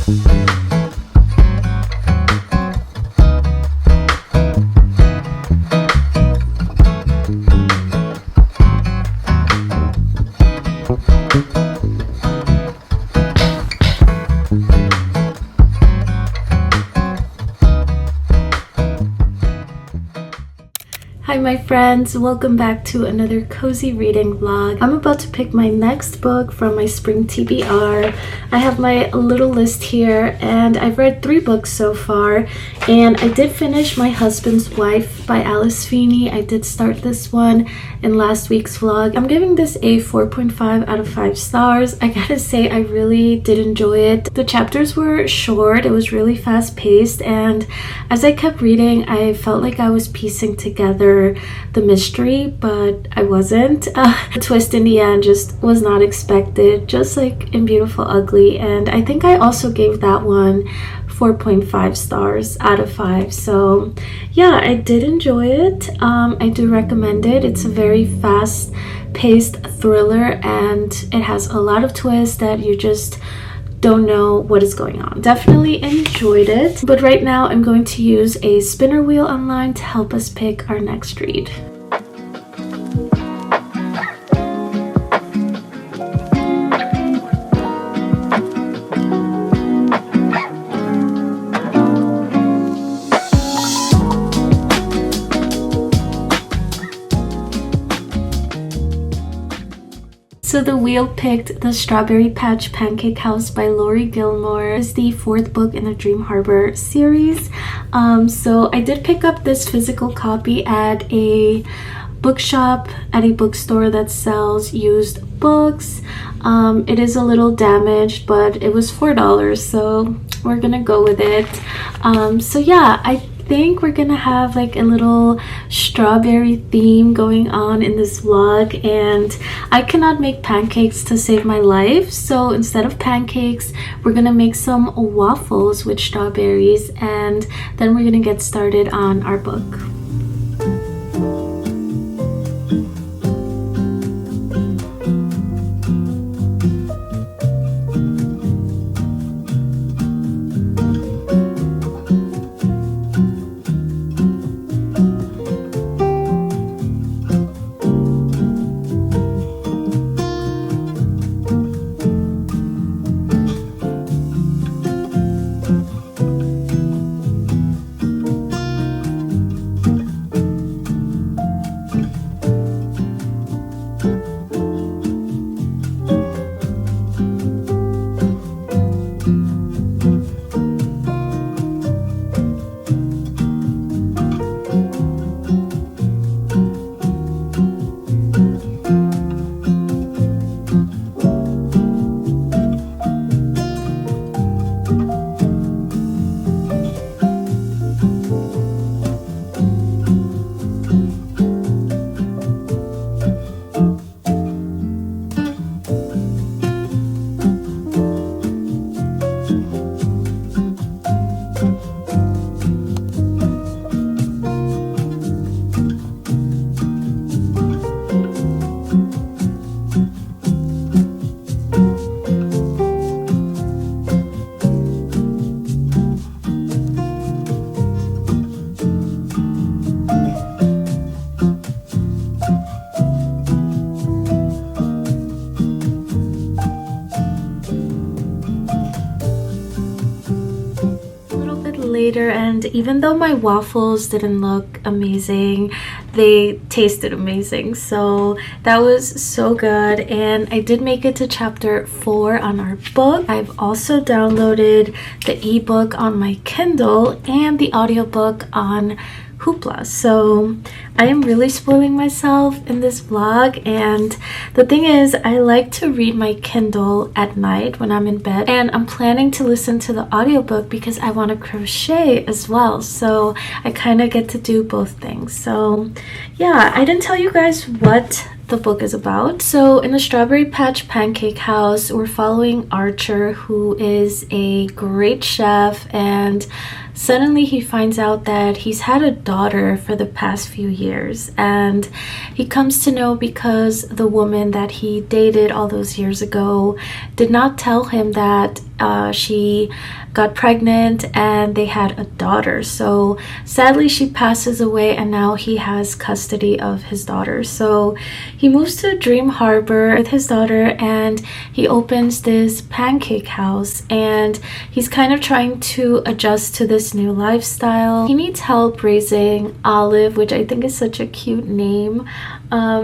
Hi my friends, welcome back to another cozy reading vlog. I'm about to pick my next book from my spring TBR. I have my little list here and I've read 3 books so far, and I did finish My Husband's Wife by Alice Feeney. I did start this one in last week's vlog. I'm giving this a 4.5 out of 5 stars. I gotta say I really did enjoy it. The chapters were short, it was really fast paced, and as I kept reading I felt like I was piecing together the mystery, but I wasn't. The twist in the end just was not expected, just like in Beautiful Ugly, and I think I also gave that one 4.5 stars out of 5. So yeah, I did enjoy it. I do recommend it. It's a very fast paced thriller and it has a lot of twists that you just don't know what is going on. Definitely enjoyed it. But right now I'm going to use a spinner wheel online to help us pick our next read. So the wheel picked The Strawberry Patch Pancake House by Lori Gilmore. It's the 4th book in the Dream Harbor series. So I did pick up this physical copy at a bookshop, at a bookstore that sells used books. It is a little damaged, but it was $4, so we're gonna go with it. So yeah, I think we're gonna have like a little strawberry theme going on in this vlog, and I cannot make pancakes to save my life, so instead of pancakes we're gonna make some waffles with strawberries, and then we're gonna get started on our book. Later, and even though my waffles didn't look amazing, they tasted amazing, so that was so good. And I did make it to chapter 4 on our book. I've also downloaded the ebook on my Kindle and the audiobook on Hoopla, so I am really spoiling myself in this vlog. And the thing is, I like to read my Kindle at night when I'm in bed, and I'm planning to listen to the audiobook because I want to crochet as well, so I kind of get to do both things. So yeah, I didn't tell you guys what the book is about. So in the Strawberry Patch Pancake House, we're following Archer, who is a great chef, and suddenly he finds out that he's had a daughter for the past few years, and he comes to know because the woman that he dated all those years ago did not tell him that she got pregnant and they had a daughter. So sadly she passes away and now he has custody of his daughter. So he moves to Dream Harbor with his daughter and he opens this pancake house, and he's kind of trying to adjust to this new lifestyle. He needs help raising Olive, which I think is such a cute name.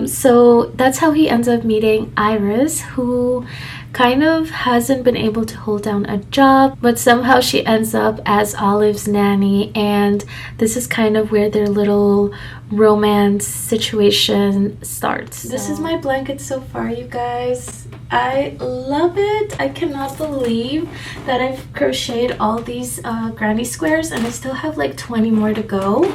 So that's how he ends up meeting Iris, who kind of hasn't been able to hold down a job, but somehow she ends up as Olive's nanny, and this is kind of where their little romance situation starts. This is my blanket so far, you guys. I love it. I cannot believe that I've crocheted all these granny squares and I still have like 20 more to go.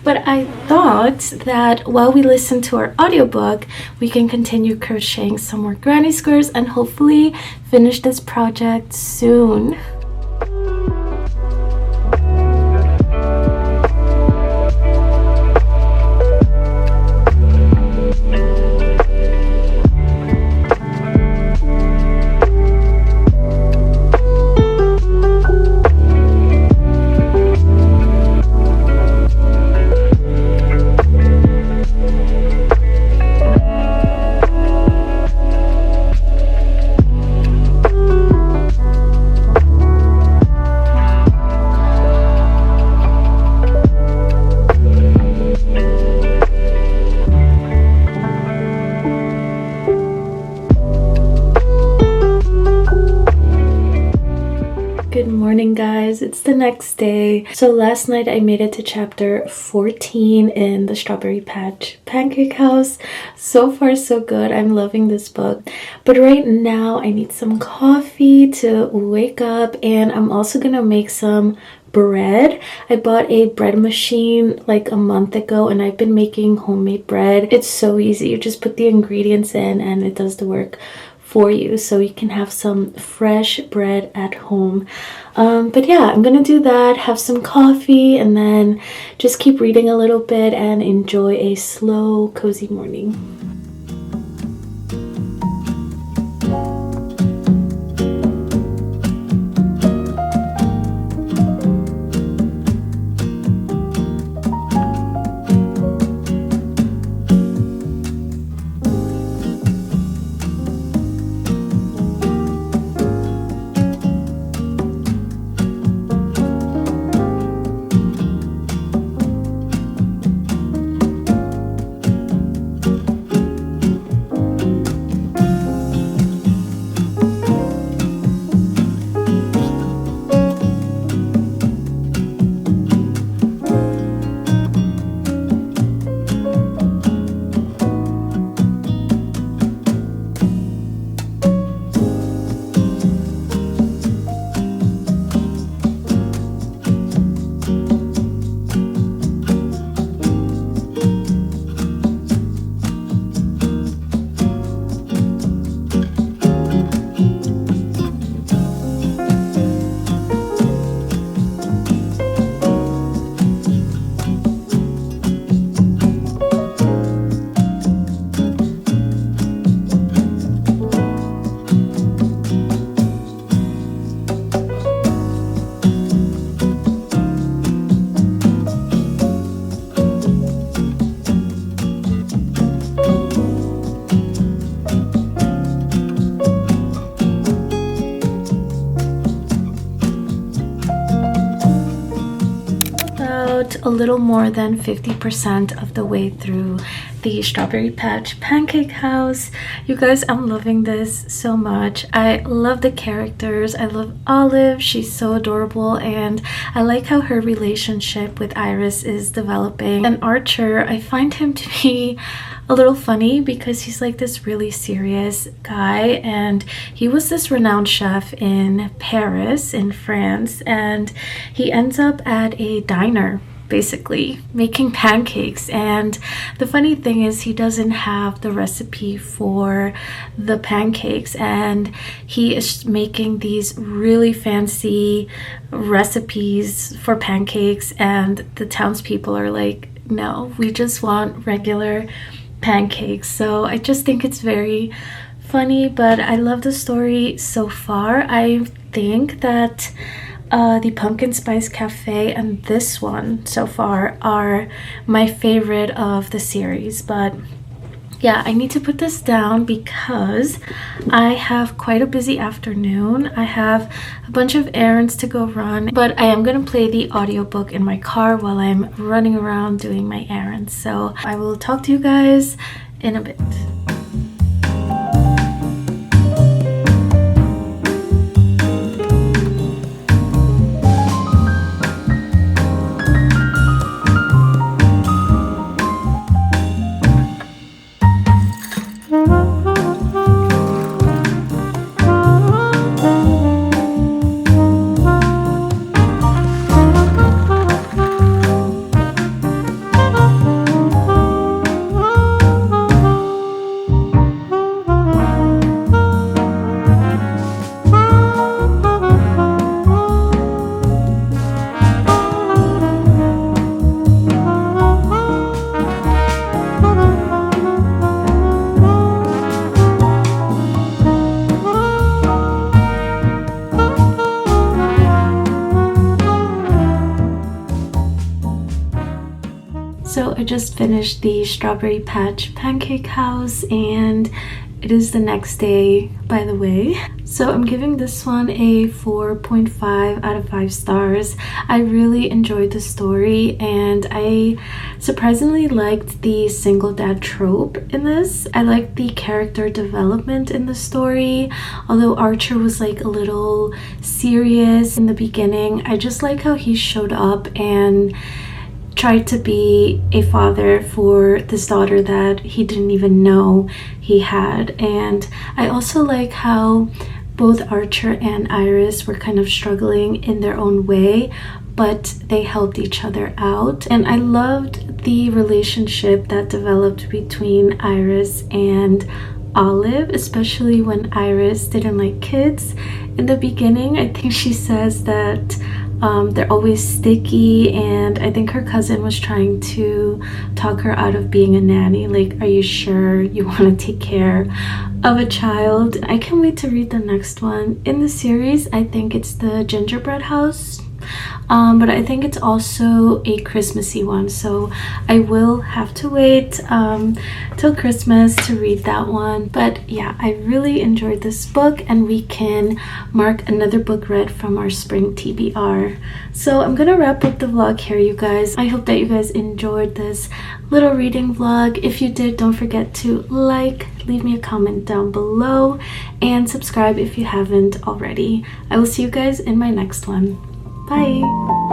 But I thought that while we listen to our audiobook, we can continue crocheting some more granny squares and hopefully finish this project soon. Good morning, guys. It's the next day. So last night I made it to chapter 14 in the Strawberry Patch Pancake House. So far so good. I'm loving this book. But right now I need some coffee to wake up, and I'm also gonna make some bread. I bought a bread machine like a month ago and I've been making homemade bread. It's so easy. You just put the ingredients in and it does the work for you, so you can have some fresh bread at home. But yeah, I'm gonna do that, have some coffee, and then just keep reading a little bit and enjoy a slow, cozy morning. A little more than 50% of the way through the Strawberry Patch Pancake House. You guys, I'm loving this so much. I love the characters. I love Olive. She's so adorable, and I like how her relationship with Iris is developing. And Archer, I find him to be a little funny because he's like this really serious guy, and he was this renowned chef in Paris in France, and he ends up at a diner basically making pancakes. And the funny thing is he doesn't have the recipe for the pancakes, and he is making these really fancy recipes for pancakes, and the townspeople are like, no, we just want regular pancakes. So I just think it's very funny, but I love the story so far. I think that the Pumpkin Spice Cafe and this one so far are my favorite of the series, but yeah, I need to put this down because I have quite a busy afternoon. I have a bunch of errands to go run, but I am going to play the audiobook in my car while I'm running around doing my errands. So I will talk to you guys in a bit. So I just finished the Strawberry Patch Pancake House and it is the next day, by the way. So I'm giving this one a 4.5 out of 5 stars. I really enjoyed the story and I surprisingly liked the single dad trope in this. I liked the character development in the story. Although Archer was like a little serious in the beginning, I just like how he showed up and tried to be a father for this daughter that he didn't even know he had. And I also like how both Archer and Iris were kind of struggling in their own way, but they helped each other out. And I loved the relationship that developed between Iris and Olive, especially when Iris didn't like kids in the beginning. I think she says that they're always sticky, and I think her cousin was trying to talk her out of being a nanny. Like, are you sure you want to take care of a child? I can't wait to read the next one in the series. I think it's the Gingerbread House, but I think it's also a Christmassy one, so I will have to wait till Christmas to read that one. But yeah, I really enjoyed this book, and we can mark another book read from our spring TBR. So I'm gonna wrap up the vlog here, you guys. I hope that you guys enjoyed this little reading vlog. If you did, don't forget to like, leave me a comment down below, and subscribe if you haven't already. I will see you guys in my next one. Bye!